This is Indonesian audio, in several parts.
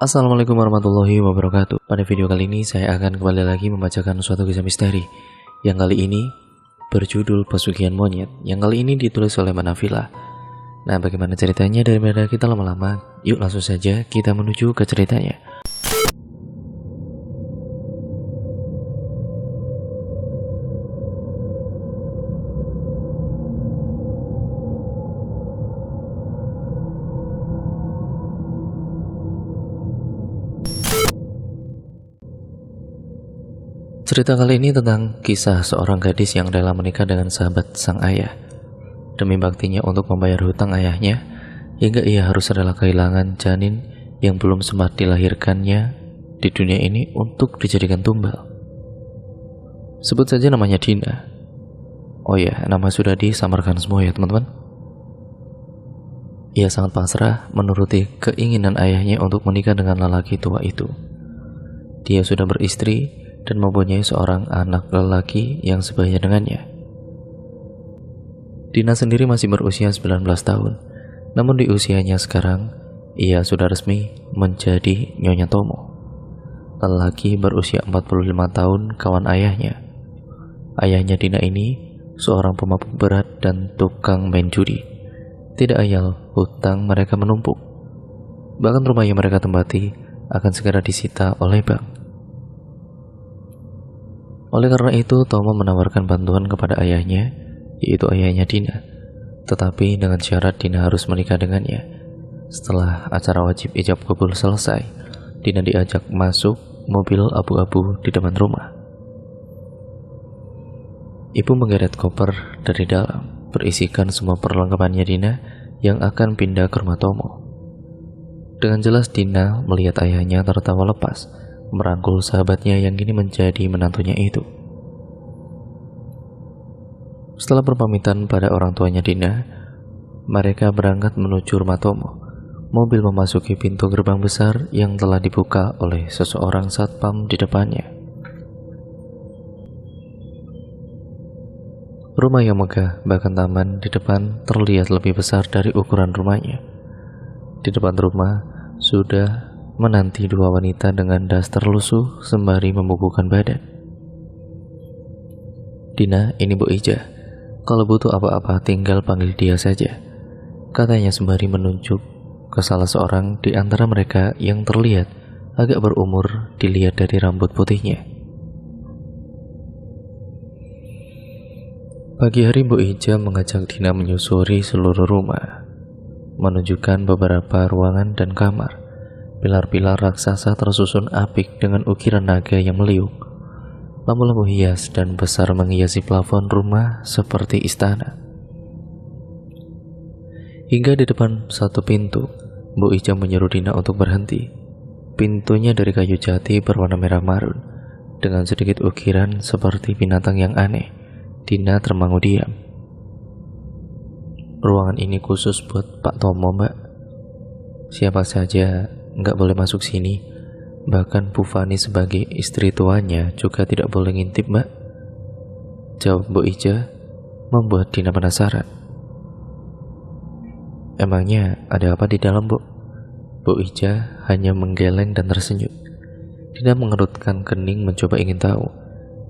Assalamualaikum warahmatullahi wabarakatuh. Pada video kali ini saya akan kembali lagi membacakan suatu kisah misteri. Yang kali ini berjudul Pesugihan Monyet. Yang kali ini ditulis oleh Manafila. Nah, bagaimana ceritanya? Daripada kita lama-lama, yuk langsung saja kita menuju ke ceritanya. Cerita kali ini tentang kisah seorang gadis yang rela menikah dengan sahabat sang ayah. Demi baktinya untuk membayar hutang ayahnya, hingga ia harus rela kehilangan janin yang belum sempat dilahirkannya di dunia ini untuk dijadikan tumbal. Sebut saja namanya Dina. Oh ya, nama sudah disamarkan semua ya teman-teman. Ia sangat pasrah menuruti keinginan ayahnya untuk menikah dengan lelaki tua itu. Dia sudah beristri dan mempunyai seorang anak lelaki yang sebaya dengannya. Dina sendiri masih berusia 19 tahun, namun di usianya sekarang, ia sudah resmi menjadi Nyonya Tomo. Lelaki berusia 45 tahun kawan ayahnya. Ayahnya Dina ini seorang pemabuk berat dan tukang main judi. Tidak ayal hutang mereka menumpuk. Bahkan rumah yang mereka tempati akan segera disita oleh bank. Oleh karena itu, Tomo menawarkan bantuan kepada ayahnya, yaitu ayahnya Dina. Tetapi dengan syarat Dina harus menikah dengannya. Setelah acara wajib ijab kabul selesai, Dina diajak masuk mobil abu-abu di depan rumah. Ibu menggeret koper dari dalam, berisikan semua perlengkapannya Dina yang akan pindah ke rumah Tomo. Dengan jelas Dina melihat ayahnya tertawa lepas, merangkul sahabatnya yang kini menjadi menantunya itu. Setelah berpamitan pada orang tuanya Dina, mereka berangkat menuju rumah Tomo. Mobil memasuki pintu gerbang besar yang telah dibuka oleh seseorang satpam di depannya. Rumah yang megah, bahkan taman di depan terlihat lebih besar dari ukuran rumahnya. Di depan rumah sudah menanti dua wanita dengan daster lusuh sembari membubuhkan badan. Dina, ini Bu Ija. Kalau butuh apa-apa tinggal panggil dia saja, katanya sembari menunjuk ke salah seorang di antara mereka yang terlihat agak berumur dilihat dari rambut putihnya. Pagi hari Bu Ija mengajak Dina menyusuri seluruh rumah, menunjukkan beberapa ruangan dan kamar. Pilar-pilar raksasa tersusun apik dengan ukiran naga yang meliuk. Lampu-lampu hias dan besar menghiasi plafon rumah seperti istana. Hingga di depan satu pintu, Bu Ija menyuruh Dina untuk berhenti. Pintunya dari kayu jati berwarna merah marun, dengan sedikit ukiran seperti binatang yang aneh. Dina termangu diam. Ruangan ini khusus buat Pak Tomo, Mbak. Siapa saja nggak boleh masuk sini. Bahkan Bu Fani sebagai istri tuanya juga tidak boleh ngintip, Mbak. Jawab Bu Ija, membuat Dina penasaran. Emangnya ada apa di dalam, Bu? Bu Ija hanya menggeleng dan tersenyum. Dina mengerutkan kening mencoba ingin tahu.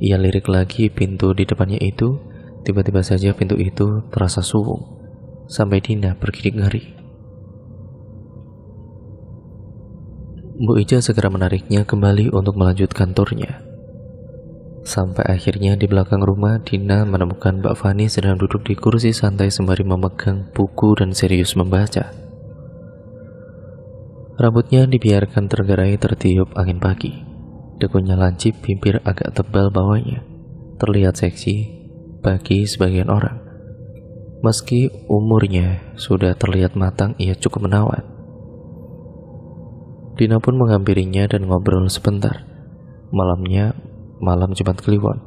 Ia lirik lagi pintu di depannya itu. Tiba-tiba saja pintu itu terasa suwung, sampai Dina bergidik ngeri. Bu Ija segera menariknya kembali untuk melanjutkan turnya. Sampai akhirnya di belakang rumah, Dina menemukan Mbak Fani sedang duduk di kursi santai sembari memegang buku dan serius membaca. Rambutnya dibiarkan tergerai tertiup angin pagi. Degunya lancip, bibir agak tebal bawahnya. Terlihat seksi bagi sebagian orang. Meski umurnya sudah terlihat matang, ia cukup menawan. Dina pun menghampirinya dan ngobrol sebentar. Malam Jumat Kliwon.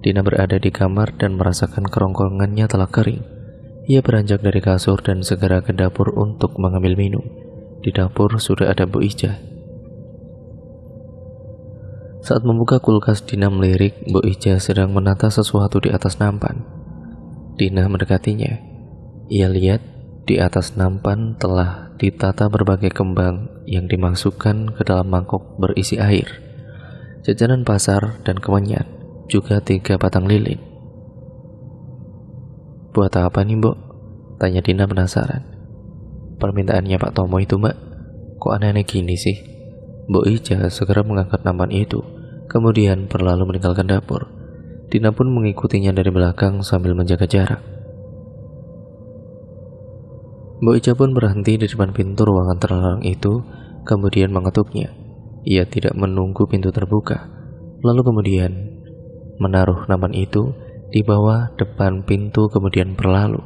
Dina berada di kamar dan merasakan kerongkongannya telah kering. Ia beranjak dari kasur dan segera ke dapur untuk mengambil minum. Di dapur sudah ada Bu Ija. Saat membuka kulkas, Dina melirik Bu Ija sedang menata sesuatu di atas nampan. Dina mendekatinya. Ia lihat di atas nampan telah ditata berbagai kembang yang dimasukkan ke dalam mangkok berisi air, jajanan pasar dan kemenyan, juga 3 batang lilin. "Buat apa nih, Mbok?" tanya Dina penasaran. "Permintaannya Pak Tomo itu, Mbak. Kok aneh-aneh gini sih?" Mbok Ija segera mengangkat nampan itu, kemudian berlalu meninggalkan dapur. Dina pun mengikutinya dari belakang sambil menjaga jarak. Mbok Ija pun berhenti di depan pintu ruangan terlarang itu, kemudian mengetuknya. Ia tidak menunggu pintu terbuka, lalu kemudian menaruh nampan itu di bawah depan pintu kemudian berlalu.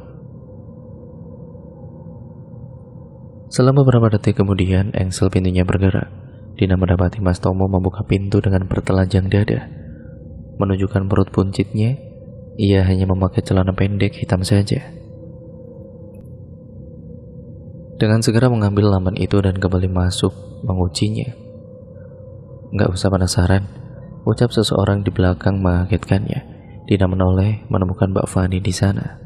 Selama beberapa detik kemudian, engsel pintunya bergerak. Dina mendapati Mas Tomo membuka pintu dengan bertelanjang dada. Menunjukkan perut buncitnya, ia hanya memakai celana pendek hitam saja. Dengan segera mengambil laman itu dan kembali masuk mengujinya. "Nggak usah penasaran," ucap seseorang di belakang mengagetkannya. Dina menoleh menemukan Mbak Fani di sana.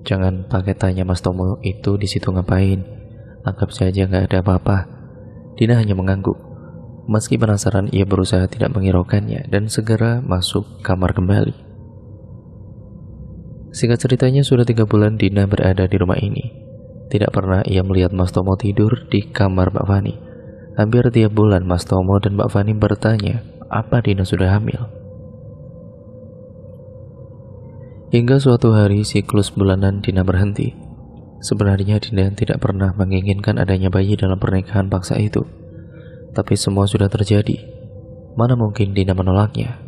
"Jangan pakai tanya Mas Tomo itu di situ ngapain. Anggap saja nggak ada apa-apa." Dina hanya mengangguk. Meski penasaran, ia berusaha tidak menghiraukannya dan segera masuk kamar kembali. Singkat ceritanya, sudah 3 bulan Dina berada di rumah ini. Tidak pernah ia melihat Mas Tomo tidur di kamar Mbak Fani. Hampir tiap bulan Mas Tomo dan Mbak Fani bertanya, apa Dina sudah hamil? Hingga suatu hari siklus bulanan Dina berhenti. Sebenarnya Dina tidak pernah menginginkan adanya bayi dalam pernikahan paksa itu. Tapi semua sudah terjadi. Mana mungkin Dina menolaknya?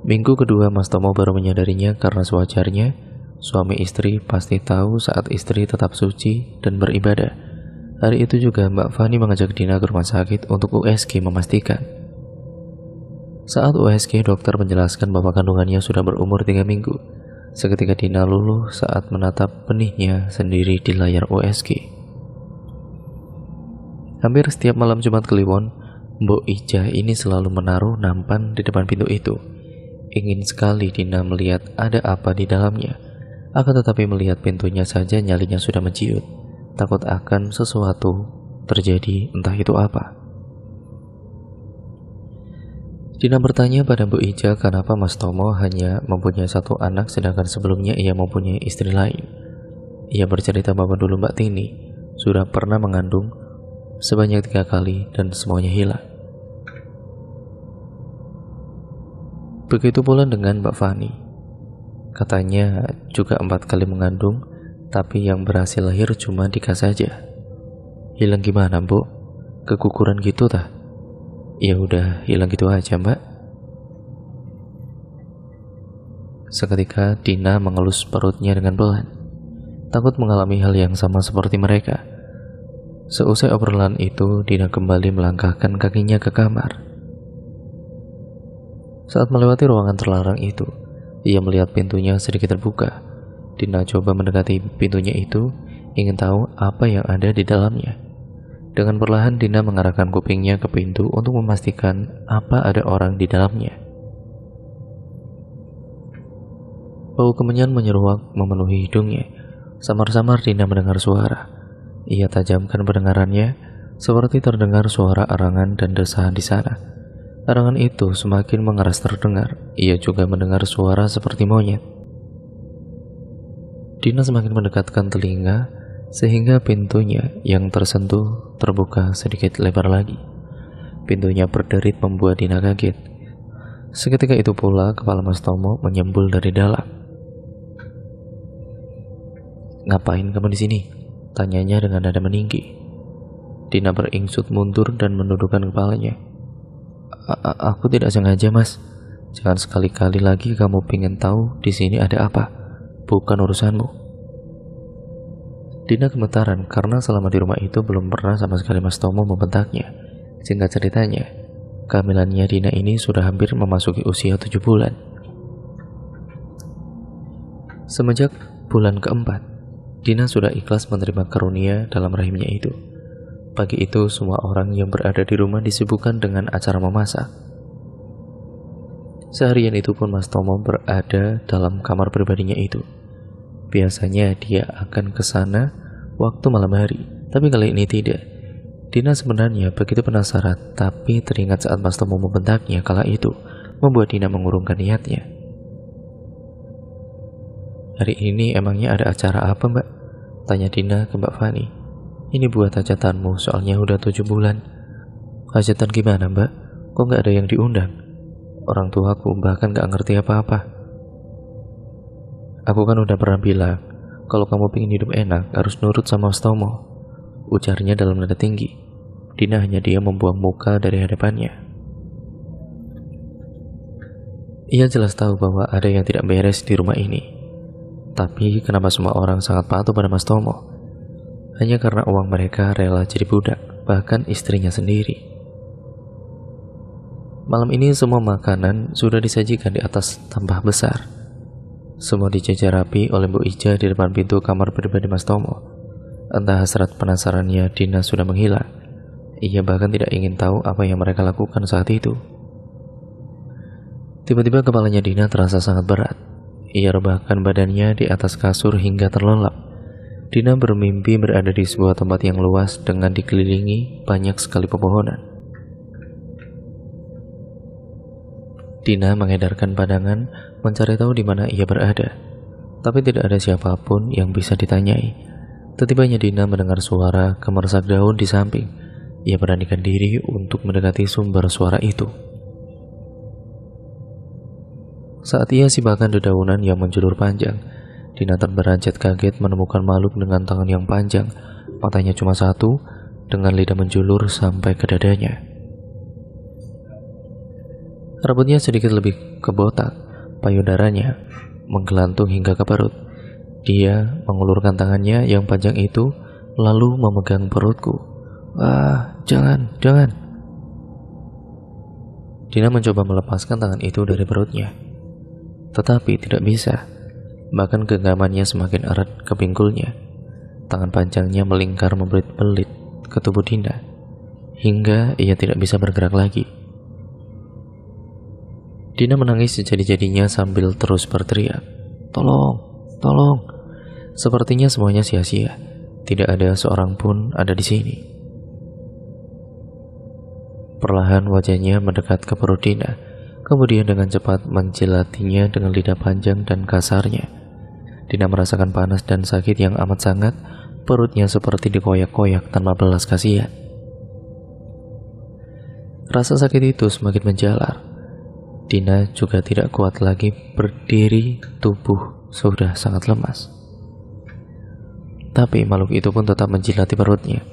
Minggu kedua Mas Tomo baru menyadarinya karena sewajarnya suami istri pasti tahu saat istri tetap suci dan beribadah. Hari itu juga Mbak Fani mengajak Dina ke rumah sakit untuk USG memastikan. Saat USG, dokter menjelaskan bahwa kandungannya sudah berumur 3 minggu. Seketika Dina luluh saat menatap benihnya sendiri di layar USG. Hampir setiap malam Jumat Kliwon, Mbok Ija ini selalu menaruh nampan di depan pintu itu. Ingin sekali Dina melihat ada apa di dalamnya. Akan tetapi melihat pintunya saja nyalinya sudah menciut. Takut akan sesuatu terjadi, entah itu apa. Dina bertanya pada Bu Ija kenapa Mas Tomo hanya mempunyai 1 anak sedangkan sebelumnya ia mempunyai istri lain. Ia bercerita bahwa dulu Mbak Tini sudah pernah mengandung sebanyak 3 kali dan semuanya hilang. Begitu pula dengan Mbak Fani. Katanya juga 4 kali mengandung, tapi yang berhasil lahir cuma 3 saja. Hilang gimana, Bu? Keguguran gitu tah? Ya udah, hilang gitu aja, Mbak. Seketika Dina mengelus perutnya dengan pelan, takut mengalami hal yang sama seperti mereka. Seusai obrolan itu, Dina kembali melangkahkan kakinya ke kamar. Saat melewati ruangan terlarang itu, ia melihat pintunya sedikit terbuka. Dina coba mendekati pintunya itu, ingin tahu apa yang ada di dalamnya. Dengan perlahan Dina mengarahkan kupingnya ke pintu untuk memastikan apa ada orang di dalamnya. Bau kemenyan menyeruak memenuhi hidungnya. Samar-samar Dina mendengar suara. Ia tajamkan pendengarannya, seperti terdengar suara arangan dan desahan di sana. Arangan itu semakin mengeras terdengar. Ia juga mendengar suara seperti monyet. Dina semakin mendekatkan telinga, sehingga pintunya yang tersentuh terbuka sedikit lebar lagi. Pintunya berderit membuat Dina kaget. Seketika itu pula kepala Mas Tomo menyembul dari dalam. "Ngapain kamu di sini?" tanyanya dengan nada meninggi. Dina beringsut mundur dan menundukkan kepalanya. Aku tidak sengaja, Mas. Jangan sekali-kali lagi kamu pengen tahu di sini ada apa. Bukan urusanmu." Dina gemetaran karena selama di rumah itu belum pernah sama sekali Mas Tomo membentaknya. Singkat ceritanya, kehamilannya Dina ini sudah hampir memasuki usia 7 bulan. Semenjak bulan keempat, Dina sudah ikhlas menerima karunia dalam rahimnya itu. Pagi itu semua orang yang berada di rumah disibukkan dengan acara memasak. Seharian itu pun Mas Tomo berada dalam kamar pribadinya itu. Biasanya dia akan ke sana waktu malam hari, tapi kali ini tidak. Dina sebenarnya begitu penasaran, tapi teringat saat Mas Tomo membentaknya kala itu, membuat Dina mengurungkan niatnya. "Hari ini emangnya ada acara apa, Mbak?" tanya Dina ke Mbak Fani. "Ini buat hajatanmu, soalnya udah 7 bulan. "Hajatan gimana, Mbak? Kok nggak ada yang diundang? Orang tuaku bahkan nggak ngerti apa-apa." "Aku kan udah pernah bilang, kalau kamu pengen hidup enak, harus nurut sama Mas Tomo," ujarnya dalam nada tinggi. Dina hanya diam membuang muka dari hadapannya. Ia jelas tahu bahwa ada yang tidak beres di rumah ini. Tapi kenapa semua orang sangat patuh pada Mas Tomo? Hanya karena uang mereka rela jadi budak, bahkan istrinya sendiri. Malam ini semua makanan sudah disajikan di atas tampah besar. Semua dijajar rapi oleh Bu Ija di depan pintu kamar pribadi Mas Tomo. Entah hasrat penasarannya Dina sudah menghilang. Ia bahkan tidak ingin tahu apa yang mereka lakukan saat itu. Tiba-tiba kepalanya Dina terasa sangat berat. Ia rebahkan badannya di atas kasur hingga terlelap. Dina bermimpi berada di sebuah tempat yang luas dengan dikelilingi banyak sekali pepohonan. Dina mengedarkan pandangan mencari tahu di mana ia berada, tapi tidak ada siapapun yang bisa ditanyai. Tiba-tiba Dina mendengar suara gemersak daun di samping. Ia beranikan diri untuk mendekati sumber suara itu. Saat ia sibakan dedaunan yang menjulur panjang, Dina terberanjat kaget menemukan makhluk dengan tangan yang panjang, matanya cuma satu, dengan lidah menjulur sampai ke dadanya. Rambutnya sedikit lebih kebotak, payudaranya menggelantung hingga ke perut. Dia mengulurkan tangannya yang panjang itu, lalu memegang perutku. "Ah, jangan." Dina mencoba melepaskan tangan itu dari perutnya, tetapi tidak bisa. Bahkan genggamannya semakin erat ke pinggulnya. Tangan panjangnya melingkar membelit-belit ke tubuh Dina, hingga ia tidak bisa bergerak lagi. Dina menangis sejadi-jadinya sambil terus berteriak, "Tolong, tolong." Sepertinya semuanya sia-sia. Tidak ada seorang pun ada di sini. Perlahan wajahnya mendekat ke perut Dina, kemudian dengan cepat menjilatinya dengan lidah panjang dan kasarnya. Dina merasakan panas dan sakit yang amat sangat, perutnya seperti dikoyak-koyak tanpa belas kasihan. Rasa sakit itu semakin menjalar. Dina juga tidak kuat lagi berdiri, tubuh sudah sangat lemas. Tapi makhluk itu pun tetap menjilati perutnya.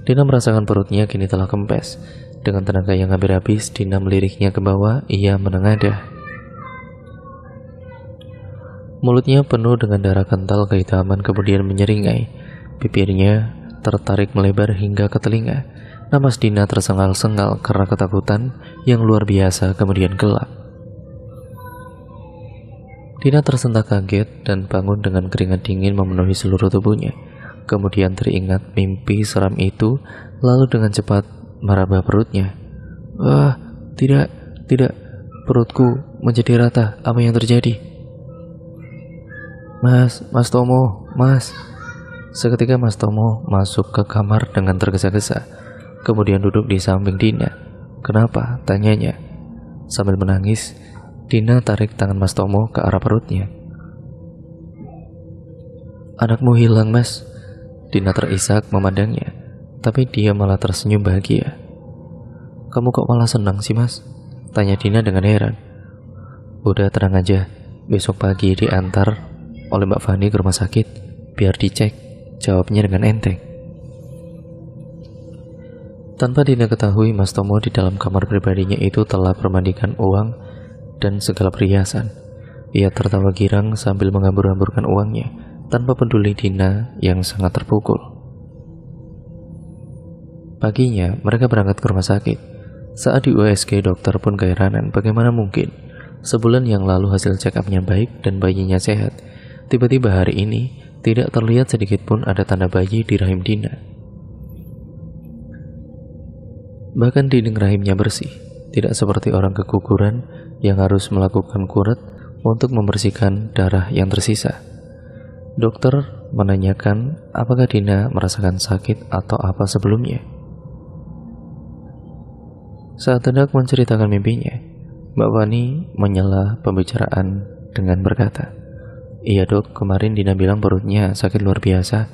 Dina merasakan perutnya kini telah kempes. Dengan tenaga yang hampir habis, Dina meliriknya ke bawah. Ia menengadah. Mulutnya penuh dengan darah kental kehitaman, kemudian menyeringai. Bibirnya tertarik melebar hingga ke telinga. Napas Dina tersengal-sengal karena ketakutan yang luar biasa, kemudian gelap. Dina tersentak kaget dan bangun dengan keringat dingin memenuhi seluruh tubuhnya. Kemudian teringat mimpi seram itu, lalu dengan cepat meraba perutnya. "Wah, tidak, perutku menjadi rata. Apa yang terjadi?" Mas Tomo, Mas." Seketika Mas Tomo masuk ke kamar dengan tergesa-gesa, kemudian duduk di samping Dina. "Kenapa?" tanyanya. Sambil menangis, Dina tarik tangan Mas Tomo ke arah perutnya. "Anakmu hilang, Mas." Dina terisak memandangnya, tapi dia malah tersenyum bahagia. "Kamu kok malah senang sih, Mas?" tanya Dina dengan heran. "Udah, tenang aja. Besok pagi diantar oleh Mbak Fani ke rumah sakit biar dicek," jawabnya dengan enteng. Tanpa Dina ketahui, Mas Tomo di dalam kamar pribadinya itu telah permandikan uang dan segala perhiasan. Ia tertawa girang sambil menghambur-hamburkan uangnya, tanpa peduli Dina yang sangat terpukul. Paginya, mereka berangkat ke rumah sakit. Saat di USG, dokter pun keheranan bagaimana mungkin sebulan yang lalu hasil check-up-nya baik dan bayinya sehat, tiba-tiba hari ini tidak terlihat sedikit pun ada tanda bayi di rahim Dina. Bahkan dinding rahimnya bersih, tidak seperti orang keguguran yang harus melakukan kuret untuk membersihkan darah yang tersisa. Dokter menanyakan apakah Dina merasakan sakit atau apa sebelumnya. Saat hendak menceritakan mimpinya, Mbak Fani menyela pembicaraan dengan berkata, "Iya dok, kemarin Dina bilang perutnya sakit luar biasa.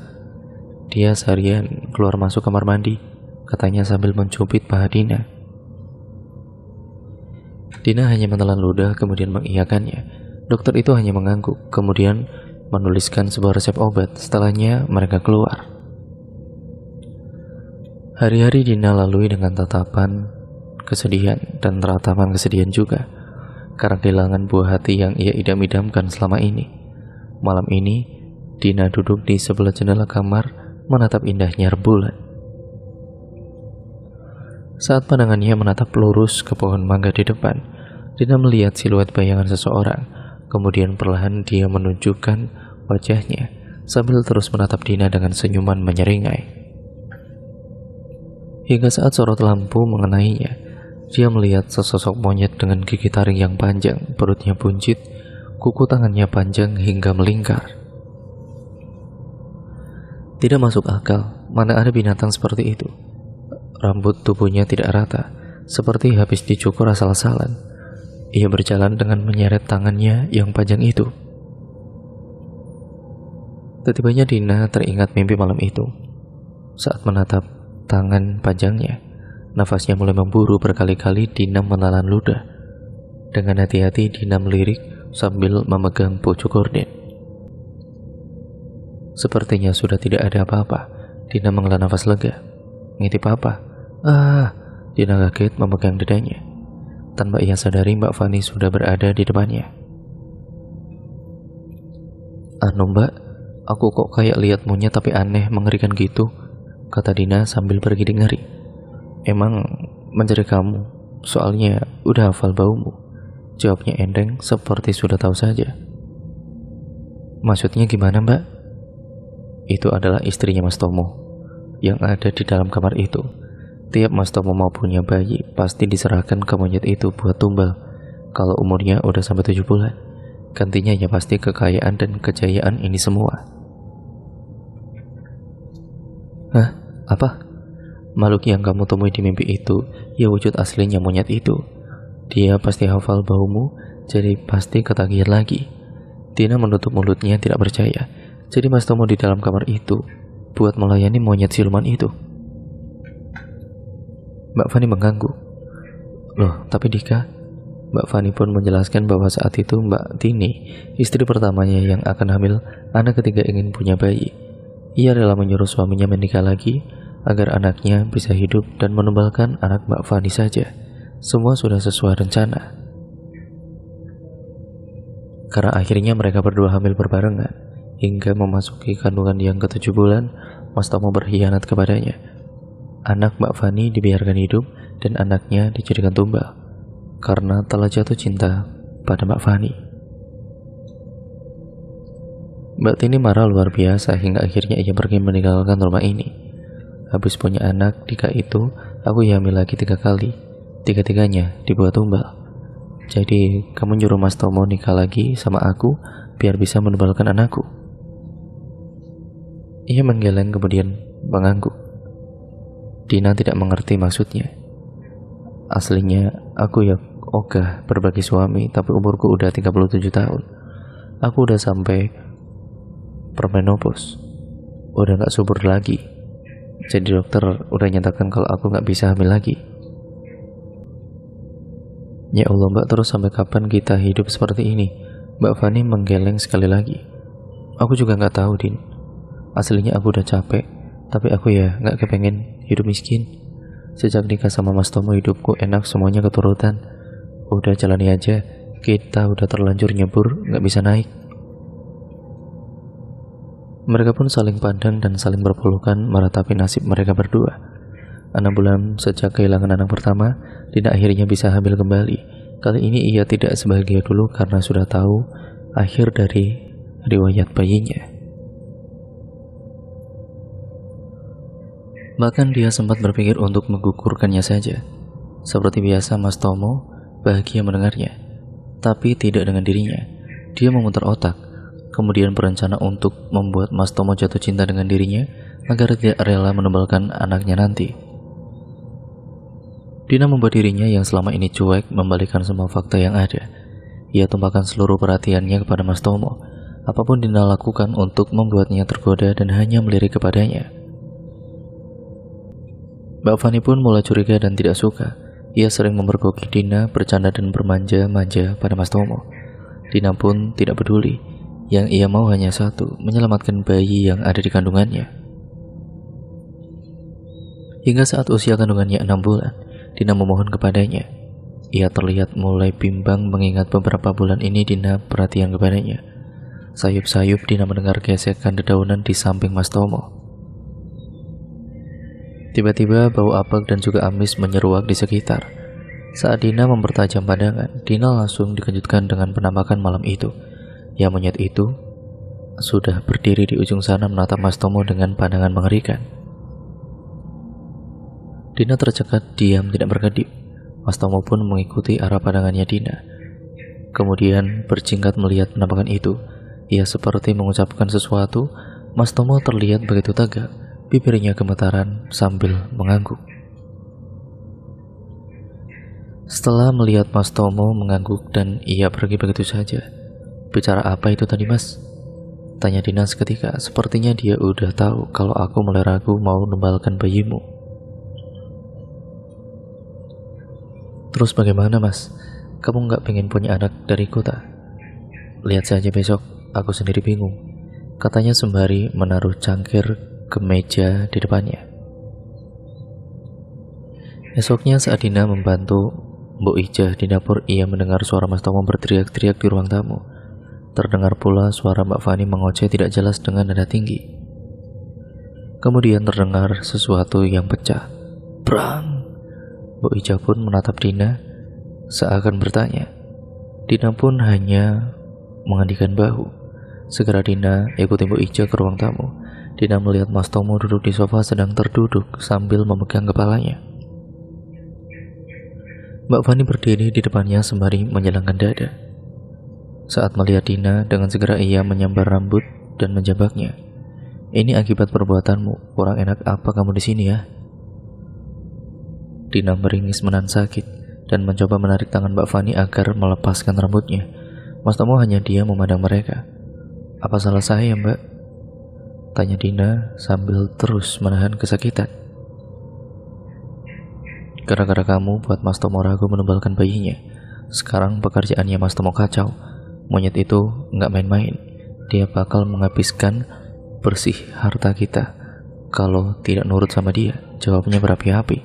Dia seharian keluar masuk kamar mandi," katanya sambil mencubit paha Dina. Dina hanya menelan ludah kemudian mengiyakannya. Dokter itu hanya mengangguk, kemudian menuliskan sebuah resep obat. Setelahnya mereka keluar. Hari-hari Dina lalui dengan tatapan kesedihan dan ratapan kesedihan juga, karena kehilangan buah hati yang ia idam-idamkan selama ini. Malam ini, Dina duduk di sebelah jendela kamar, menatap indahnya rembulan. Saat pandangannya menatap lurus ke pohon mangga di depan, Dina melihat siluet bayangan seseorang. Kemudian perlahan dia menunjukkan wajahnya, sambil terus menatap Dina dengan senyuman menyeringai. Hingga saat sorot lampu mengenainya, dia melihat sesosok monyet dengan gigi taring yang panjang, perutnya buncit, kuku tangannya panjang hingga melingkar. Tidak masuk akal, mana ada binatang seperti itu. Rambut tubuhnya tidak rata, seperti habis dicukur asal-asalan. Ia berjalan dengan menyeret tangannya yang panjang itu. Tiba-tiba Dina teringat mimpi malam itu. Saat menatap tangan panjangnya, nafasnya mulai memburu. Berkali-kali Dina menelan ludah. Dengan hati-hati Dina melirik sambil memegang pucuk gorden. Sepertinya sudah tidak ada apa-apa. Dina menghela nafas lega. "Ngintip apa?" Dina kaget memegang dadanya. Tanpa ia sadari, Mbak Fani sudah berada di depannya. Mbak, aku kok kayak lihat monyet tapi aneh, mengerikan gitu," kata Dina sambil bergidik ngeri. "Emang mencari kamu, soalnya udah hafal baumu," jawabnya enteng seperti sudah tahu saja. "Maksudnya gimana, Mbak?" Itu adalah istrinya Mas Tomo yang ada di dalam kamar itu. Tiap Mas Tomo mau punya bayi, pasti diserahkan ke monyet itu buat tumbal. Kalau umurnya udah sampai 7 bulan, gantinya ya pasti kekayaan dan kejayaan ini semua. "Hah? Apa? Makhluk yang kamu temui di mimpi itu, ya wujud aslinya monyet itu. Dia pasti hafal baumu, jadi pasti ketagihan lagi." Dina menutup mulutnya tidak percaya. Jadi Mas Tomo di dalam kamar itu buat melayani monyet siluman itu. Mbak Fani mengganggu. "Loh, tapi Dika," Mbak Fani pun menjelaskan bahwa saat itu Mbak Tini, istri pertamanya yang akan hamil anak ketiga, ingin punya bayi. Ia rela menyuruh suaminya menikah lagi agar anaknya bisa hidup dan menumbalkan anak Mbak Fani saja. Semua sudah sesuai rencana. Karena akhirnya mereka berdua hamil berbarengan, hingga memasuki kandungan yang ke-7 bulan, Mas Tomo berkhianat kepadanya. Anak Mbak Fani dibiarkan hidup dan anaknya dijadikan tumbal karena telah jatuh cinta pada Mbak Fani. Mbak Tini marah luar biasa hingga akhirnya ia pergi meninggalkan rumah ini. Habis punya anak Dika itu, aku hamil lagi 3 kali. 3-tiganya dibuat tumbal. Jadi kamu nyuruh Mas Tomo nikah lagi sama aku biar bisa menumbalkan anakku. Ia menggeleng kemudian mengangguk. Dina tidak mengerti maksudnya. Aslinya aku ya ogah berbagi suami, tapi umurku udah 37 tahun. Aku udah sampai permenopause, udah gak subur lagi. Jadi dokter udah nyatakan kalau aku gak bisa hamil lagi. Ya Allah Mbak, terus sampai kapan kita hidup seperti ini? Mbak Fani menggeleng sekali lagi. Aku juga gak tahu, Din. Aslinya aku udah capek, tapi aku ya gak kepengen hidup miskin. Sejak nikah sama Mas Tomo hidupku enak, semuanya keturutan. Udah jalani aja, kita udah terlanjur nyebur, gak bisa naik. Mereka pun saling pandang dan saling berpelukan meratapi nasib mereka berdua. 6 bulan sejak kehilangan anak pertama, Dina akhirnya bisa hamil kembali. Kali ini ia tidak sebahagia dulu karena sudah tahu akhir dari riwayat bayinya. Bahkan dia sempat berpikir untuk menggugurkannya saja. Seperti biasa Mas Tomo bahagia mendengarnya, tapi tidak dengan dirinya. Dia memutar otak, kemudian berencana untuk membuat Mas Tomo jatuh cinta dengan dirinya agar tidak rela menebalkan anaknya nanti. Dina membuat dirinya yang selama ini cuek membalikan semua fakta yang ada. Ia tumpahkan seluruh perhatiannya kepada Mas Tomo. Apapun Dina lakukan untuk membuatnya tergoda dan hanya melirik kepadanya. Mbak Fani pun mulai curiga dan tidak suka. Ia sering memergoki Dina, bercanda dan bermanja-manja pada Mas Tomo. Dina pun tidak peduli. Yang ia mau hanya satu, menyelamatkan bayi yang ada di kandungannya. Hingga saat usia kandungannya 6 bulan, Dina memohon kepadanya. Ia terlihat mulai bimbang mengingat beberapa bulan ini Dina perhatian kepadanya. Sayup-sayup Dina mendengar gesekan dedaunan di samping Mas Tomo. Tiba-tiba bau apek dan juga amis menyeruak di sekitar. Saat Dina mempertajam pandangan, Dina langsung dikejutkan dengan penampakan malam itu. Yang monyet itu sudah berdiri di ujung sana menatap Mas Tomo dengan pandangan mengerikan. Dina tercekat diam tidak berkedip. Mas Tomo pun mengikuti arah pandangannya Dina. Kemudian berjingkat melihat penampakan itu. Ia seperti mengucapkan sesuatu. Mas Tomo terlihat begitu tegak, bibirnya gemetaran sambil mengangguk. Setelah melihat Mas Tomo mengangguk dan ia pergi begitu saja, "Bicara apa itu tadi, Mas?" tanya Dina seketika. Sepertinya dia udah tahu kalau aku mulai ragu mau nembalkan bayimu. "Terus bagaimana, Mas? Kamu nggak pengen punya anak dariku tak? Lihat saja besok, aku sendiri bingung," katanya sembari menaruh cangkir ke meja di depannya. Esoknya saat Dina membantu Mbok Ijah di dapur, ia mendengar suara Mas Tomo berteriak-teriak di ruang tamu. Terdengar pula suara Mbak Fani mengoceh tidak jelas dengan nada tinggi. Kemudian terdengar sesuatu yang pecah. Brang! Mbok Ijah pun menatap Dina seakan bertanya. Dina pun hanya mengandikan bahu. Segera Dina ikuti Mbok Ijah ke ruang tamu. Dina melihat Mas Tomo duduk di sofa sedang terduduk sambil memegang kepalanya. Mbak Fani berdiri di depannya sembari menjelangkan dada. Saat melihat Dina, dengan segera ia menyambar rambut dan menjambaknya. "Ini akibat perbuatanmu, kurang enak apa kamu di sini ya?" Dina meringis menahan sakit dan mencoba menarik tangan Mbak Fani agar melepaskan rambutnya. Mas Tomo hanya diam memandang mereka. "Apa salah saya, Mbak?" tanya Dina sambil terus menahan kesakitan. "Gara-gara kamu buat Mas Tomo ragu menebalkan bayinya. Sekarang pekerjaannya Mas Tomo kacau. Monyet itu nggak main-main. Dia bakal menghabiskan bersih harta kita kalau tidak nurut sama dia," jawabnya berapi-api.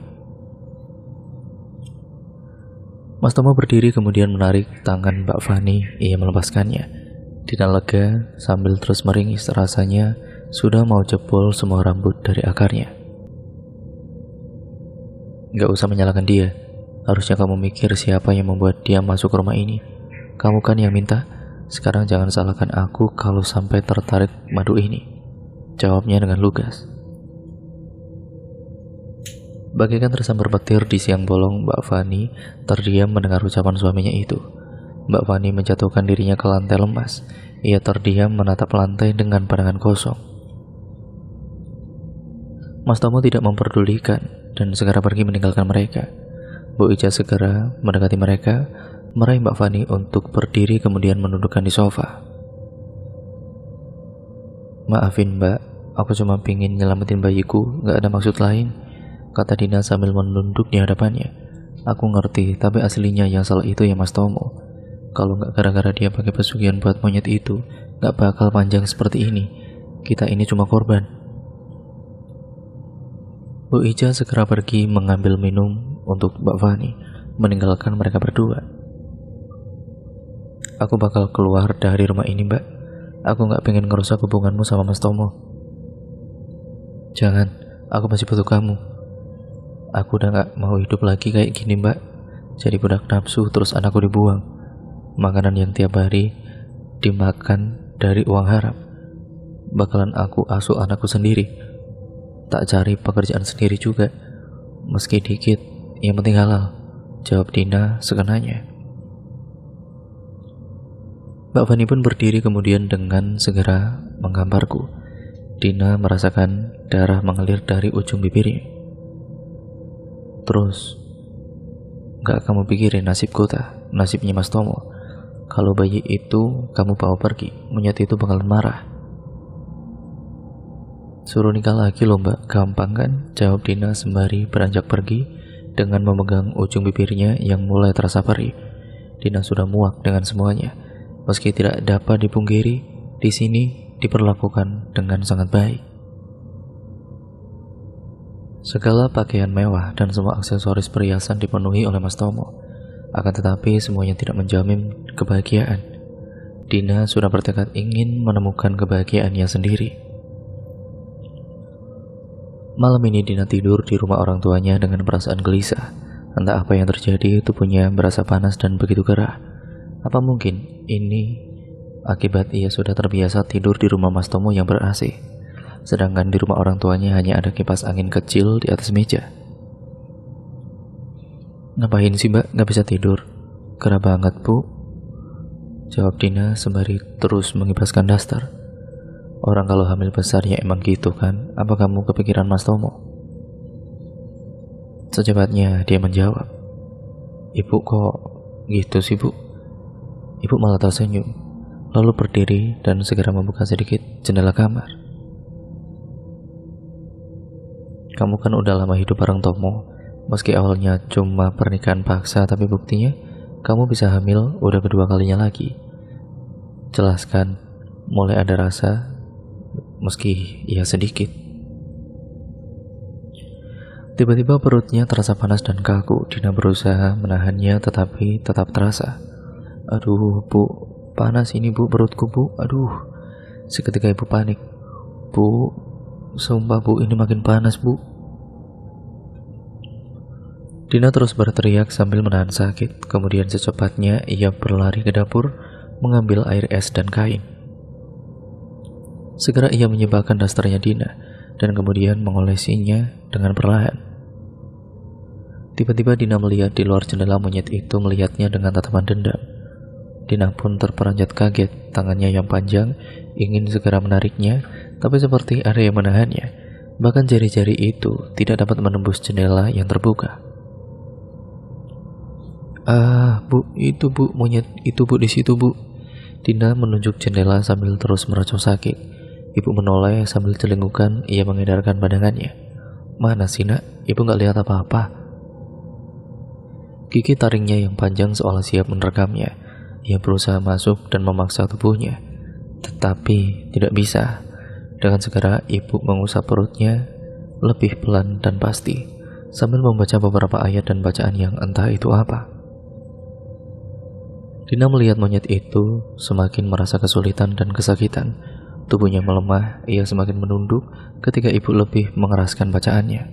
Mas Tomo berdiri kemudian menarik tangan Mbak Fani. Ia melepaskannya. Dina lega sambil terus meringis, rasanya sudah mau jebol semua rambut dari akarnya. "Gak usah menyalahkan dia. Harusnya kamu mikir siapa yang membuat dia masuk ke rumah ini. Kamu kan yang minta. Sekarang jangan salahkan aku kalau sampai tertarik madu ini," jawabnya dengan lugas. Bagaikan tersambar petir di siang bolong, Mbak Fani terdiam mendengar ucapan suaminya itu. Mbak Fani menjatuhkan dirinya ke lantai lemas. Ia terdiam menatap lantai dengan pandangan kosong. Mas Tomo tidak memperdulikan dan segera pergi meninggalkan mereka. Bu Ija segera mendekati mereka, meraih Mbak Fani untuk berdiri kemudian menundukkan di sofa. "Maafin Mbak, aku cuma pingin nyelamatin bayiku, gak ada maksud lain," kata Dina sambil menunduk di hadapannya. "Aku ngerti, tapi aslinya yang salah itu ya Mas Tomo. Kalau gak gara-gara dia pakai pesugihan buat monyet itu, gak bakal panjang seperti ini. Kita ini cuma korban." Bu Ija segera pergi mengambil minum untuk Mbak Fani, meninggalkan mereka berdua. "Aku bakal keluar dari rumah ini, Mbak. Aku gak pengen ngerusak hubunganmu sama Mas Tomo." "Jangan, aku masih butuh kamu. Aku udah gak mau hidup lagi kayak gini, Mbak. Jadi budak nafsu terus anakku dibuang. Makanan yang tiap hari dimakan dari uang haram. Bakalan aku asuh anakku sendiri. Tak cari pekerjaan sendiri juga. Meski dikit, yang penting halal," jawab Dina sekenanya. Mbak Fani pun berdiri kemudian dengan segera menggambarku. Dina merasakan darah mengalir dari ujung bibirnya. Terus, gak kamu pikirin nasibku tak? Nasibnya Mas Tomo. Kalau bayi itu kamu bawa pergi, monyet itu bakalan marah. Suruh nikah lagi loh mbak, gampang kan? Jawab Dina sembari beranjak pergi dengan memegang ujung bibirnya yang mulai terasa perih. Dina sudah muak dengan semuanya. Meski tidak dapat dipungkiri, di sini diperlakukan dengan sangat baik. Segala pakaian mewah dan semua aksesoris perhiasan dipenuhi oleh Mas Tomo. Akan tetapi semuanya tidak menjamin kebahagiaan. Dina sudah bertekad ingin menemukan kebahagiaannya sendiri. Malam ini Dina tidur di rumah orang tuanya dengan perasaan gelisah. Entah apa yang terjadi, tubuhnya berasa panas dan begitu gerah. Apa mungkin ini akibat ia sudah terbiasa tidur di rumah Mas Tomo yang ber-AC, sedangkan di rumah orang tuanya hanya ada kipas angin kecil di atas meja. Ngapain sih mbak, gak bisa tidur? Gerah banget bu, jawab Dina sembari terus mengibaskan daster. Orang kalau hamil besarnya emang gitu kan? Apa kamu kepikiran Mas Tomo? Secepatnya dia menjawab, ibu kok gitu sih bu? Ibu malah tersenyum, lalu berdiri dan segera membuka sedikit jendela kamar. Kamu kan udah lama hidup bareng Tomo. Meski awalnya cuma pernikahan paksa, tapi buktinya kamu bisa hamil udah kedua kalinya lagi. Jelaskan, mulai ada rasa, meski ya sedikit. Tiba-tiba perutnya terasa panas dan kaku. Dina berusaha menahannya tetapi tetap terasa. Aduh bu, panas ini bu perutku bu, aduh. Seketika ibu panik. Bu, sumpah bu, ini makin panas bu. Dina terus berteriak sambil menahan sakit. Kemudian secepatnya ia berlari ke dapur, mengambil air es dan kain. Segera ia menyebalkan dasternya Dina dan kemudian mengolesinya dengan perlahan. Tiba-tiba Dina melihat di luar jendela monyet itu melihatnya dengan tatapan dendam. Dina pun terperanjat kaget, tangannya yang panjang ingin segera menariknya, tapi seperti ada yang menahannya. Bahkan jari-jari itu tidak dapat menembus jendela yang terbuka. Ah, bu, itu bu, monyet itu bu di situ bu. Dina menunjuk jendela sambil terus meracau sakit. Ibu menoleh sambil celingukan, ia mengedarkan pandangannya. Mana sih nak? Ibu gak lihat apa-apa. Gigi taringnya yang panjang seolah siap menerkamnya. Ia berusaha masuk dan memaksa tubuhnya, tetapi tidak bisa. Dengan segera ibu mengusap perutnya lebih pelan dan pasti, sambil membaca beberapa ayat dan bacaan yang entah itu apa. Dina melihat monyet itu semakin merasa kesulitan dan kesakitan. Tubuhnya melemah, ia semakin menunduk ketika ibu lebih mengeraskan bacaannya.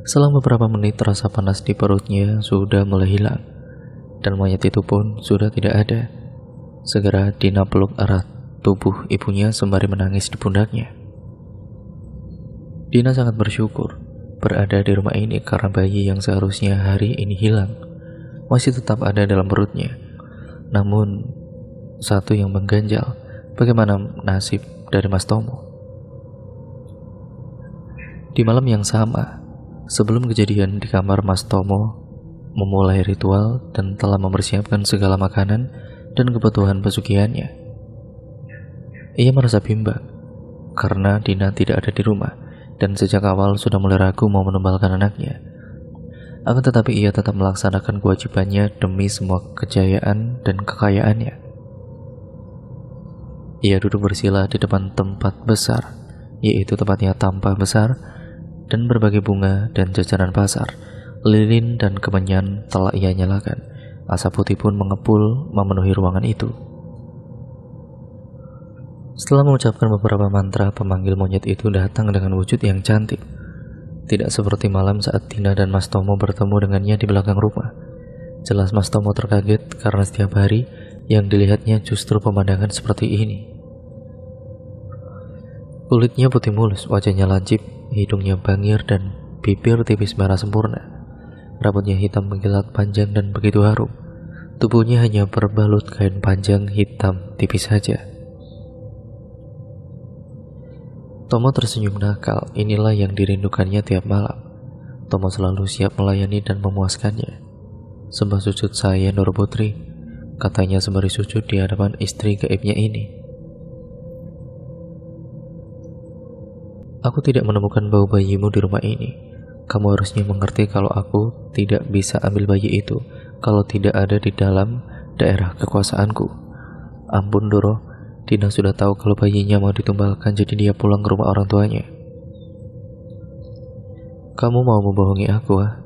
Selang beberapa menit rasa panas di perutnya sudah mulai hilang, dan monyet itu pun sudah tidak ada. Segera Dina peluk erat tubuh ibunya sembari menangis di pundaknya. Dina sangat bersyukur berada di rumah ini karena bayi yang seharusnya hari ini hilang masih tetap ada dalam perutnya. Namun satu yang mengganjal, bagaimana nasib dari Mas Tomo? Di malam yang sama, sebelum kejadian di kamar, Mas Tomo memulai ritual dan telah mempersiapkan segala makanan dan kebutuhan pesugihannya. Ia merasa bimbang karena Dina tidak ada di rumah dan sejak awal sudah mulai ragu mau menumbalkan anaknya. Akan tetapi ia tetap melaksanakan kewajibannya demi semua kejayaan dan kekayaannya. Ia duduk bersila di depan tempat besar, yaitu tempatnya tampah besar dan berbagai bunga dan jajanan pasar. Lilin dan kemenyan telah ia nyalakan. Asap putih pun mengepul memenuhi ruangan itu. Setelah mengucapkan beberapa mantra, pemanggil monyet itu datang dengan wujud yang cantik. Tidak seperti malam saat Dina dan Mas Tomo bertemu dengannya di belakang rumah. Jelas Mas Tomo terkaget karena setiap hari yang dilihatnya justru pemandangan seperti ini. Kulitnya putih mulus, wajahnya lancip, hidungnya bangir dan bibir tipis merah sempurna. Rambutnya hitam mengkilat panjang dan begitu harum. Tubuhnya hanya berbalut kain panjang hitam tipis saja. Tomo tersenyum nakal. Inilah yang dirindukannya tiap malam. Tomo selalu siap melayani dan memuaskannya. Sembah sujud saya, Nur Putri, katanya sembari sujud di hadapan istri gaibnya ini. Aku tidak menemukan bau bayimu di rumah ini. Kamu harusnya mengerti kalau aku tidak bisa ambil bayi itu kalau tidak ada di dalam daerah kekuasaanku. Ampun Doro, Dina sudah tahu kalau bayinya mau ditumbalkan, jadi dia pulang ke rumah orang tuanya. Kamu mau membohongi aku, ah?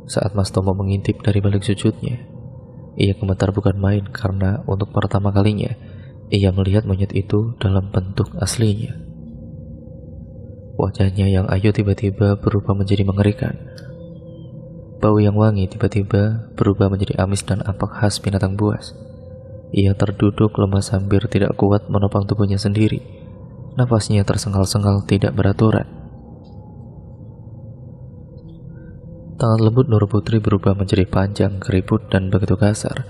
Saat Mas Tomo mengintip dari balik sujudnya, ia gemetar bukan main karena untuk pertama kalinya ia melihat monyet itu dalam bentuk aslinya. Wajahnya yang ayu tiba-tiba berubah menjadi mengerikan. Bau yang wangi tiba-tiba berubah menjadi amis dan apek khas binatang buas. Ia terduduk lemas hampir tidak kuat menopang tubuhnya sendiri. Nafasnya tersengal-sengal tidak beraturan. Tangan lembut Nur Putri berubah menjadi panjang, keriput, dan begitu kasar.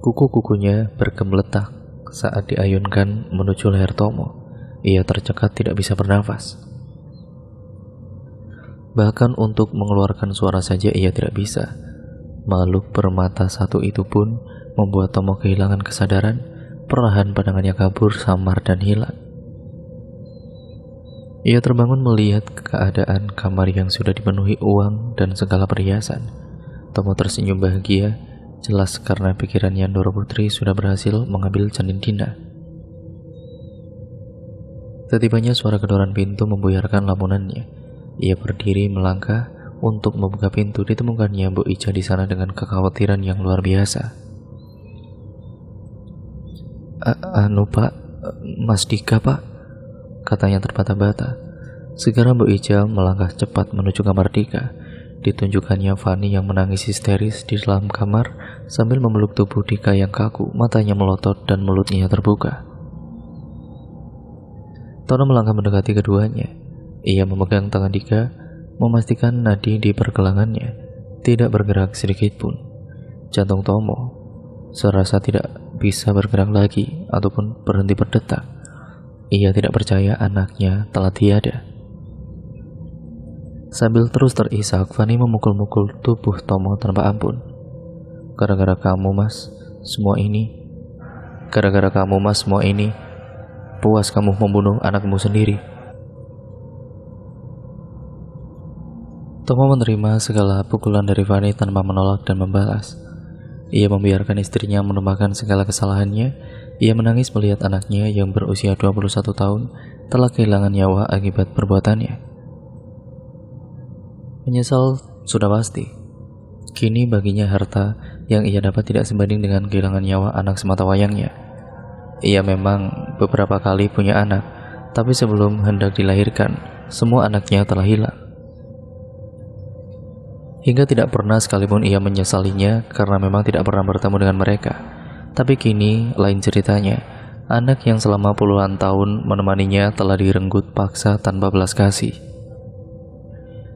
Kuku-kukunya bergemeletak saat diayunkan menuju leher Tomo. Ia tercekat tidak bisa bernafas. Bahkan untuk mengeluarkan suara saja ia tidak bisa. Makhluk bermata satu itu pun membuat Tomo kehilangan kesadaran. Perlahan pandangannya kabur, samar dan hilang. Ia terbangun melihat keadaan kamar yang sudah dipenuhi uang dan segala perhiasan. Tomo tersenyum bahagia, jelas karena pikirannya Nur Putri sudah berhasil mengambil janin Dina. Setibanya suara gedoran pintu membuyarkan lamunannya. Ia berdiri melangkah untuk membuka pintu. Ditemukannya Bu Ica di sana dengan kekhawatiran yang luar biasa. Anu Pak, Mas Dika Pak, katanya terbata-bata. Segera Bu Ica melangkah cepat menuju kamar Dika. Ditunjukkannya Fani yang menangis histeris di dalam kamar sambil memeluk tubuh Dika yang kaku, matanya melotot dan mulutnya terbuka. Tono melangkah mendekati keduanya. Ia memegang tangan Dika, memastikan nadi di pergelangannya tidak bergerak sedikit pun. Jantung Tomo serasa tidak bisa bergerak lagi ataupun berhenti berdetak. Ia tidak percaya anaknya telah tiada. Sambil terus terisak, Fani memukul-mukul tubuh Tomo tanpa ampun. Gara-gara kamu Mas, semua ini. Gara-gara kamu Mas, semua ini. Puas kamu membunuh anakmu sendiri. Tomo menerima segala pukulan dari Fani tanpa menolak dan membalas. Ia membiarkan istrinya menumpahkan segala kesalahannya. Ia menangis melihat anaknya yang berusia 21 tahun telah kehilangan nyawa akibat perbuatannya. Menyesal sudah pasti. Kini baginya harta yang ia dapat tidak sebanding dengan kehilangan nyawa anak semata wayangnya. Ia memang beberapa kali punya anak, tapi sebelum hendak dilahirkan, semua anaknya telah hilang. Hingga tidak pernah sekalipun ia menyesalinya karena memang tidak pernah bertemu dengan mereka. Tapi kini lain ceritanya. Anak yang selama puluhan tahun menemaninya telah direnggut paksa tanpa belas kasih.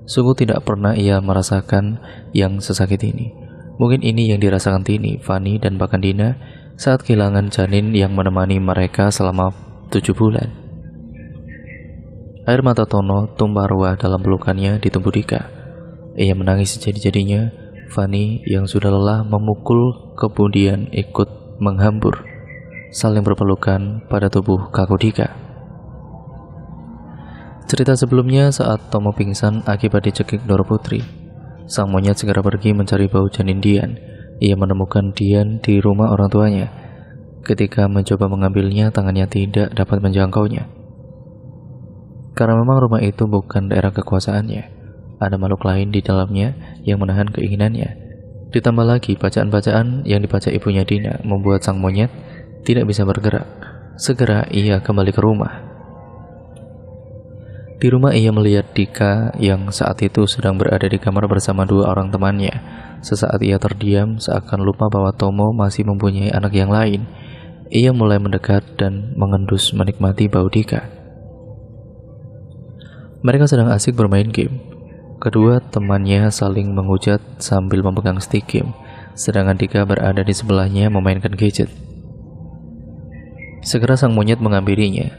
Sungguh tidak pernah ia merasakan yang sesakit ini. Mungkin ini yang dirasakan Tini, Fani, dan bahkan Dina saat kehilangan janin yang menemani mereka selama 7 bulan. Air mata Tono tumpah ruah dalam pelukannya di tubuh Dika. Ia menangis sejadi-jadinya. Fani yang sudah lelah memukul kemudian ikut menghambur, saling berpelukan pada tubuh kaku Dika. Cerita sebelumnya saat Tomo pingsan akibat dicekik Nur Putri. Sang monyet segera pergi mencari bau janin Dian. Ia menemukan Dian di rumah orang tuanya. Ketika mencoba mengambilnya, tangannya tidak dapat menjangkaunya. Karena memang rumah itu bukan daerah kekuasaannya. Ada makhluk lain di dalamnya yang menahan keinginannya. Ditambah lagi bacaan-bacaan yang dibaca ibunya Dina membuat sang monyet tidak bisa bergerak. Segera ia kembali ke rumah. Di rumah ia melihat Dika yang saat itu sedang berada di kamar bersama 2 orang temannya. Sesaat ia terdiam seakan lupa bahwa Tomo masih mempunyai anak yang lain. Ia mulai mendekat dan mengendus menikmati bau Dika. Mereka sedang asik bermain game. Kedua temannya saling menghujat sambil memegang stick game. sedangkan Dika berada di sebelahnya memainkan gadget. Segera sang monyet menghampirinya,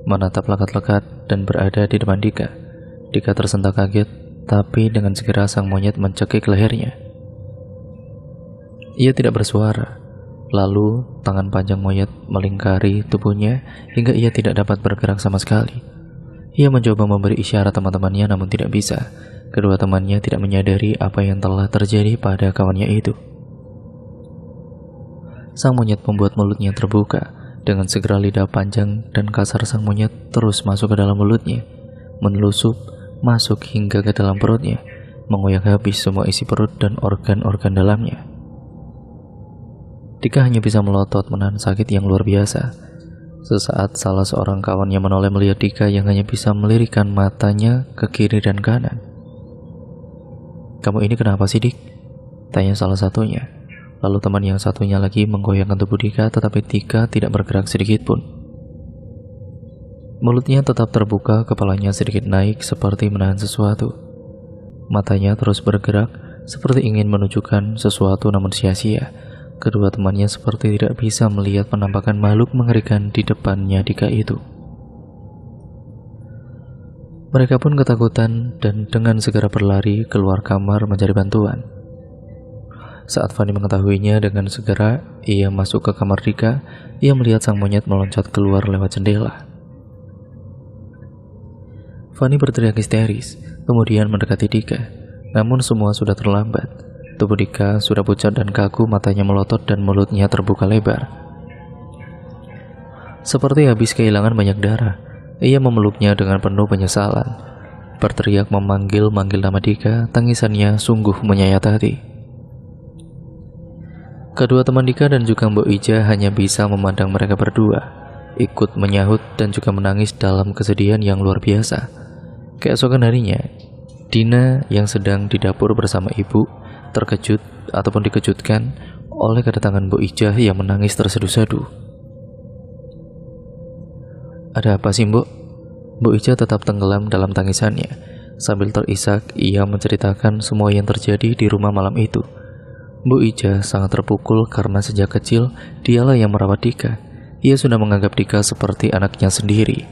menatap lekat-lekat dan berada di depan Dika. Dika tersentak kaget, tapi dengan segera sang monyet mencekik lehernya. Ia tidak bersuara. Lalu tangan panjang monyet melingkari tubuhnya hingga ia tidak dapat bergerak sama sekali. Ia mencoba memberi isyarat teman-temannya namun tidak bisa. Kedua temannya tidak menyadari apa yang telah terjadi pada kawannya itu. Sang monyet membuat mulutnya terbuka. Dengan segera lidah panjang dan kasar sang monyet terus masuk ke dalam mulutnya, menelusup masuk hingga ke dalam perutnya, mengoyak habis semua isi perut dan organ-organ dalamnya. Dika hanya bisa melotot menahan sakit yang luar biasa. Sesaat salah seorang kawannya menoleh melihat Dika yang hanya bisa melirikkan matanya ke kiri dan kanan. "Kamu ini kenapa sih, Dik?" tanya salah satunya. Lalu teman yang satunya lagi menggoyangkan tubuh Dika, tetapi Dika tidak bergerak sedikit pun. Mulutnya tetap terbuka, kepalanya sedikit naik seperti menahan sesuatu. Matanya terus bergerak seperti ingin menunjukkan sesuatu namun sia-sia. Kedua temannya seperti tidak bisa melihat penampakan makhluk mengerikan di depannya Dika itu. Mereka pun ketakutan dan dengan segera berlari keluar kamar mencari bantuan. Saat Fanny mengetahuinya, dengan segera ia masuk ke kamar Dika. Ia melihat sang monyet meloncat keluar lewat jendela. Fanny berteriak histeris, kemudian mendekati Dika. Namun semua sudah terlambat. Tubuh Dika sudah pucat dan kaku, matanya melotot dan mulutnya terbuka lebar. Seperti habis kehilangan banyak darah, ia memeluknya dengan penuh penyesalan. Berteriak memanggil-manggil nama Dika, tangisannya sungguh menyayat hati. Kedua teman Dika dan juga Mbok Ija hanya bisa memandang mereka berdua, ikut menyahut dan juga menangis dalam kesedihan yang luar biasa. Keesokan harinya, Dina yang sedang di dapur bersama ibu terkejut ataupun dikejutkan oleh kedatangan Mbok Ija yang menangis terseduh-seduh. "Ada apa sih, Mbok?" Mbok Ija tetap tenggelam dalam tangisannya. Sambil terisak, ia menceritakan semua yang terjadi di rumah malam itu. Mbok Ija sangat terpukul karena sejak kecil dialah yang merawat Dika. Ia sudah menganggap Dika seperti anaknya sendiri.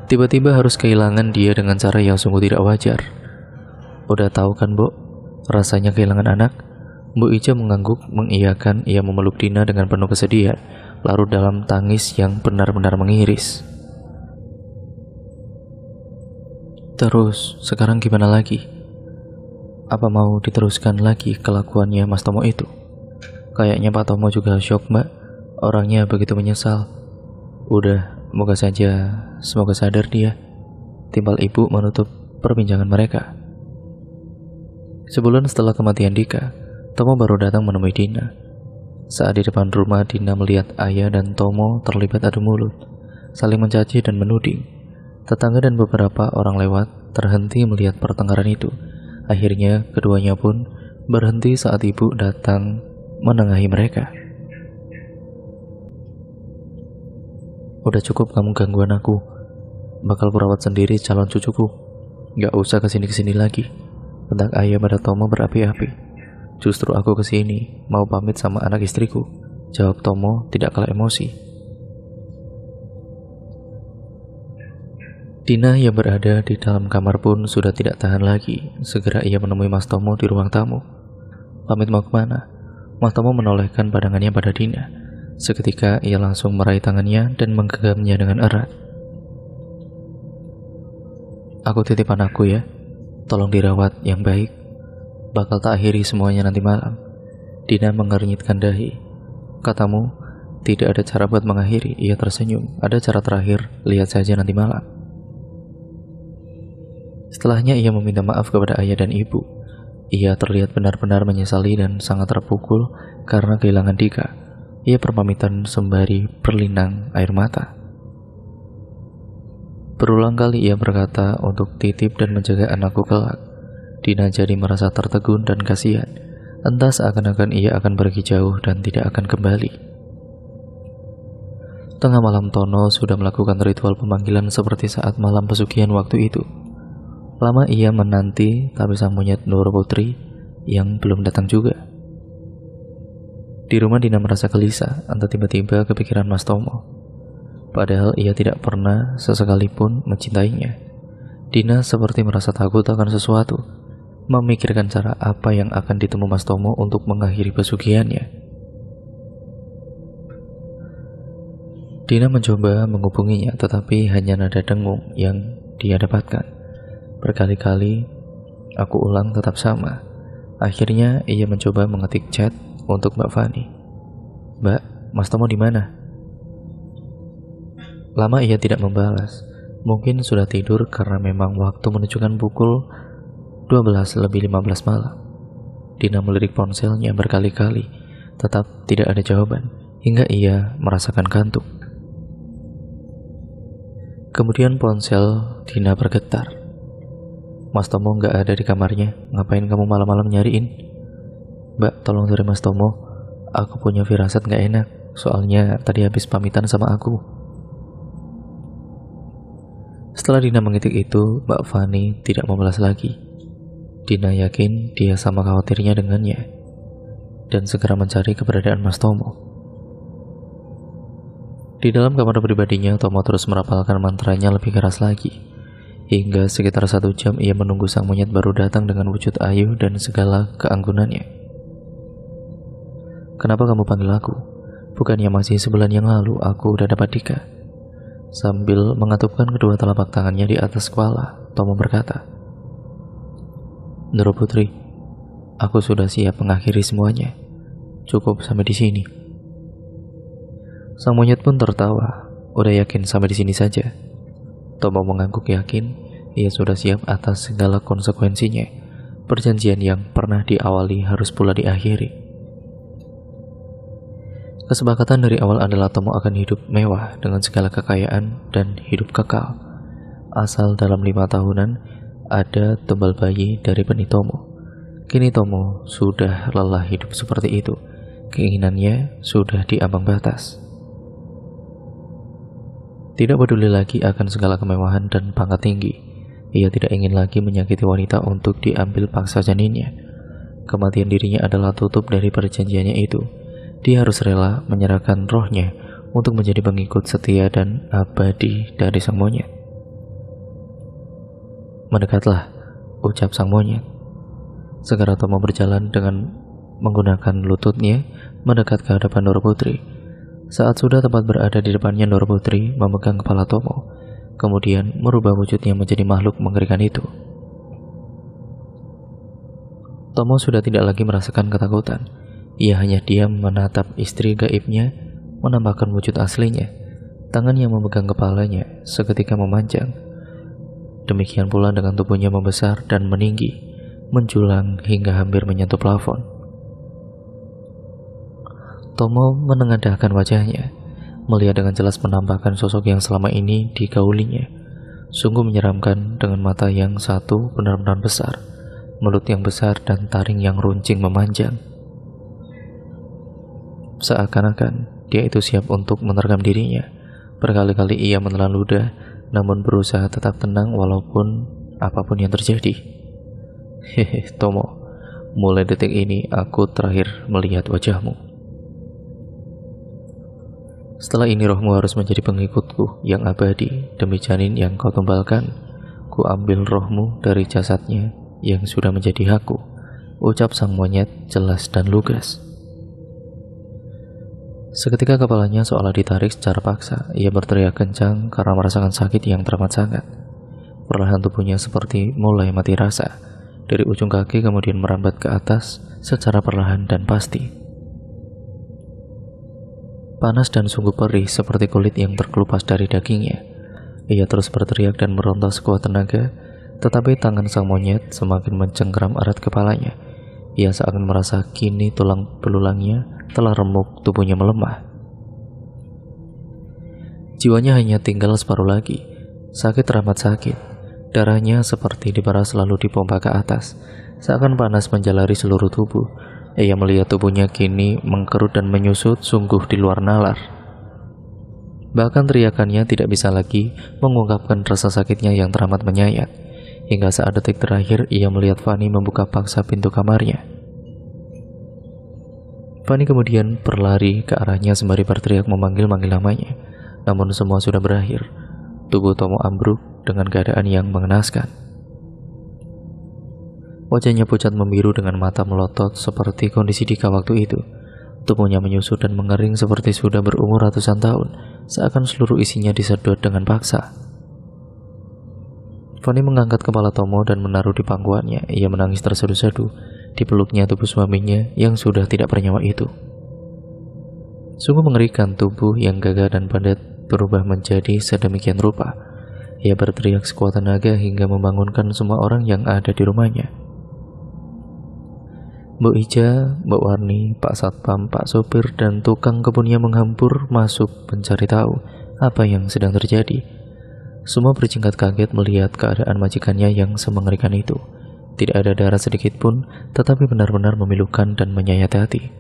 Tiba-tiba harus kehilangan dia dengan cara yang sungguh tidak wajar. "Udah tahu kan, Mbok, rasanya kehilangan anak?" Mbok Ija mengangguk mengiyakan. Ia memeluk Dina dengan penuh kesedihan, larut dalam tangis yang benar-benar mengiris. "Terus, sekarang gimana lagi? Apa mau diteruskan lagi kelakuannya Mas Tomo itu?" "Kayaknya Pak Tomo juga shock, Mbak. Orangnya begitu menyesal." "Udah, semoga sadar dia," timpal ibu menutup perbincangan mereka. Sebulan setelah kematian Dika, Tomo baru datang menemui Dina. Saat di depan rumah, Dina melihat ayah dan Tomo terlibat adu mulut, saling mencaci dan menuding. Tetangga dan beberapa orang lewat terhenti melihat pertengkaran itu. Akhirnya keduanya pun berhenti saat ibu datang menengahi mereka. "Udah cukup kamu gangguan aku. Bakal kurawat sendiri calon cucuku. Gak usah kesini-kesini lagi," bentak ayah pada Tomo berapi-api. "Justru aku kesini mau pamit sama anak istriku," jawab Tomo tidak kalah emosi. Dina yang berada di dalam kamar pun sudah tidak tahan lagi. Segera ia menemui Mas Tomo di ruang tamu. "Pamit mau kemana?" Mas Tomo menolehkan pandangannya pada Dina. Seketika ia langsung meraih tangannya dan menggenggamnya dengan erat. "Aku titip anakku ya. Tolong dirawat yang baik. Bakal tak akhiri semuanya nanti malam." Dina mengernyitkan dahi. "Katamu tidak ada cara buat mengakhiri?" Ia tersenyum. "Ada cara terakhir, lihat saja nanti malam." Setelahnya ia meminta maaf kepada ayah dan ibu. Ia terlihat benar-benar menyesali dan sangat terpukul karena kehilangan Dika. Ia berpamitan sembari berlinang air mata. Berulang kali ia berkata untuk titip dan menjaga anakku kelak. Dina jadi merasa tertegun dan kasihan. Entah seakan-akan ia akan pergi jauh dan tidak akan kembali. Tengah malam Tono sudah melakukan ritual pemanggilan seperti saat malam pesugihan waktu itu. Lama ia menanti, tapi sang monyet Nur Putri yang belum datang juga. Di rumah Dina merasa gelisah, entah tiba-tiba kepikiran Mas Tomo. Padahal ia tidak pernah sesekalipun mencintainya. Dina seperti merasa takut akan sesuatu, memikirkan cara apa yang akan ditemu Mas Tomo untuk mengakhiri pesugihannya. Dina mencoba menghubunginya, tetapi hanya nada dengung yang dia dapatkan. Berkali-kali aku ulang tetap sama. Akhirnya ia mencoba mengetik chat untuk Mbak Fani. "Mbak, Mas Tomo di mana?" Lama ia tidak membalas. Mungkin sudah tidur karena memang waktu menunjukkan pukul 12:15 malam. Dina melirik ponselnya berkali-kali, tetap tidak ada jawaban, hingga ia merasakan kantuk. Kemudian ponsel Dina bergetar. "Mas Tomo nggak ada di kamarnya. Ngapain kamu malam-malam nyariin?" "Mbak, tolong cari Mas Tomo. Aku punya firasat nggak enak. Soalnya tadi habis pamitan sama aku." Setelah Dina mengetik itu, Mbak Fani tidak membalas lagi. Dina yakin dia sama khawatirnya dengannya, dan segera mencari keberadaan Mas Tomo. Di dalam kamar pribadinya, Tomo terus merapalkan mantranya lebih keras lagi. Hingga sekitar 1 jam ia menunggu sang monyet baru datang dengan wujud ayu dan segala keanggunannya. "Kenapa kamu panggil aku? Bukannya masih sebulan yang lalu aku udah dapat nikah?" Sambil mengatupkan kedua telapak tangannya di atas kepala, Tomo berkata, "Ndoro Putri, aku sudah siap mengakhiri semuanya. Cukup sampai di sini." Sang monyet pun tertawa. "Udah yakin sampai di sini saja?" Tomo mengangguk yakin ia sudah siap atas segala konsekuensinya. Perjanjian yang pernah diawali harus pula diakhiri. Kesepakatan dari awal adalah Tomo akan hidup mewah dengan segala kekayaan dan hidup kekal. Asal dalam 5 tahunan ada tumbal bayi dari benih Tomo. Kini Tomo sudah lelah hidup seperti itu. Keinginannya sudah di ambang batas. Tidak peduli lagi akan segala kemewahan dan pangkat tinggi. Ia tidak ingin lagi menyakiti wanita untuk diambil paksa janinnya. Kematian dirinya adalah tutup dari perjanjiannya itu. Dia harus rela menyerahkan rohnya untuk menjadi pengikut setia dan abadi dari sang monyet. "Mendekatlah," ucap sang monyet. Segera Tomo berjalan dengan menggunakan lututnya mendekat ke hadapan Ndoro Putri. Saat sudah tepat berada di depannya, Ndoro Putri memegang kepala Tomo, kemudian merubah wujudnya menjadi makhluk mengerikan itu. Tomo sudah tidak lagi merasakan ketakutan. Ia hanya diam menatap istri gaibnya, menampakkan wujud aslinya. Tangan yang memegang kepalanya seketika memanjang. Demikian pula dengan tubuhnya membesar dan meninggi, menjulang hingga hampir menyentuh plafon. Tomo menengadahkan wajahnya, melihat dengan jelas penampakan sosok yang selama ini digaulinya. Sungguh menyeramkan dengan mata yang satu benar-benar besar, mulut yang besar dan taring yang runcing memanjang. Seakan-akan dia itu siap untuk menerkam dirinya. Berkali-kali ia menelan ludah, namun berusaha tetap tenang walaupun apapun yang terjadi. "Hehe, Tomo, mulai detik ini aku terakhir melihat wajahmu. Setelah ini rohmu harus menjadi pengikutku yang abadi. Demi janin yang kau tumbalkan, ku ambil rohmu dari jasadnya yang sudah menjadi hakku," ucap sang monyet jelas dan lugas. Seketika kepalanya seolah ditarik secara paksa. Ia berteriak kencang karena merasakan sakit yang teramat sangat. Perlahan tubuhnya seperti mulai mati rasa. Dari ujung kaki kemudian merambat ke atas secara perlahan dan pasti. Panas dan sungguh perih seperti kulit yang terkelupas dari dagingnya. Ia terus berteriak dan meronta sekuat tenaga, tetapi tangan sang monyet semakin mencengkeram erat kepalanya. Ia seakan merasa kini tulang belulangnya telah remuk, tubuhnya melemah. Jiwanya hanya tinggal separuh lagi. Sakit teramat sakit. Darahnya seperti diperas lalu dipompa ke atas, seakan panas menjalari seluruh tubuh. Ia melihat tubuhnya kini mengkerut dan menyusut, sungguh di luar nalar. Bahkan teriakannya tidak bisa lagi mengungkapkan rasa sakitnya yang teramat menyayat. Hingga saat detik terakhir ia melihat Fani membuka paksa pintu kamarnya. Fanny kemudian berlari ke arahnya sembari berteriak memanggil-manggil namanya. Namun semua sudah berakhir. Tubuh Tomo ambruk dengan keadaan yang mengenaskan. Wajahnya pucat membiru dengan mata melotot seperti kondisi Dika waktu itu. Tubuhnya menyusut dan mengering seperti sudah berumur ratusan tahun, seakan seluruh isinya disedot dengan paksa. Fanny mengangkat kepala Tomo dan menaruh di pangkuannya. Ia menangis terseduh-seduh di peluknya tubuh suaminya yang sudah tidak bernyawa itu. Sungguh mengerikan, tubuh yang gagah dan padat berubah menjadi sedemikian rupa. Ia berteriak sekuat tenaga hingga membangunkan semua orang yang ada di rumahnya. Bu Ija, Mbak Warni, Pak Satpam, Pak Sopir, dan tukang kebunnya menghampur masuk mencari tahu apa yang sedang terjadi. Semua berjingkat kaget melihat keadaan majikannya yang semengerikan itu. Tidak ada darah sedikit pun, tetapi benar-benar memilukan dan menyayat hati.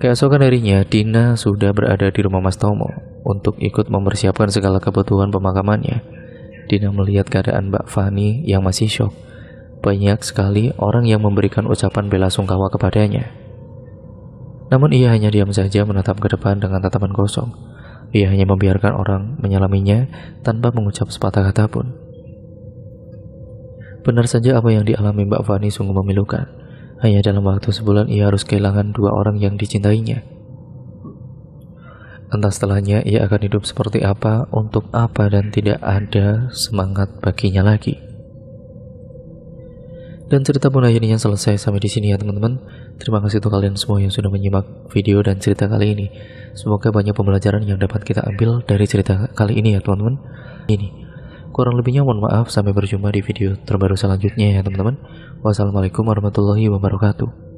Keesokan harinya, Dina sudah berada di rumah Mas Tomo untuk ikut mempersiapkan segala kebutuhan pemakamannya. Dina melihat keadaan Mbak Fanny yang masih syok. Banyak sekali orang yang memberikan ucapan bela sungkawa kepadanya. Namun ia hanya diam saja menatap ke depan dengan tatapan kosong. Ia hanya membiarkan orang menyelaminya tanpa mengucap sepatah kata pun. Benar saja apa yang dialami Mbak Fanny sungguh memilukan. Hanya dalam waktu sebulan ia harus kehilangan 2 orang yang dicintainya. Entah setelahnya ia akan hidup seperti apa, untuk apa, dan tidak ada semangat baginya lagi. Dan cerita pun akhirnya selesai sampai di sini ya teman-teman. Terima kasih untuk kalian semua yang sudah menyimak video dan cerita kali ini. Semoga banyak pembelajaran yang dapat kita ambil dari cerita kali ini ya teman-teman. Ini kurang lebihnya mohon maaf, sampai berjumpa di video terbaru selanjutnya ya teman-teman. Wassalamualaikum warahmatullahi wabarakatuh.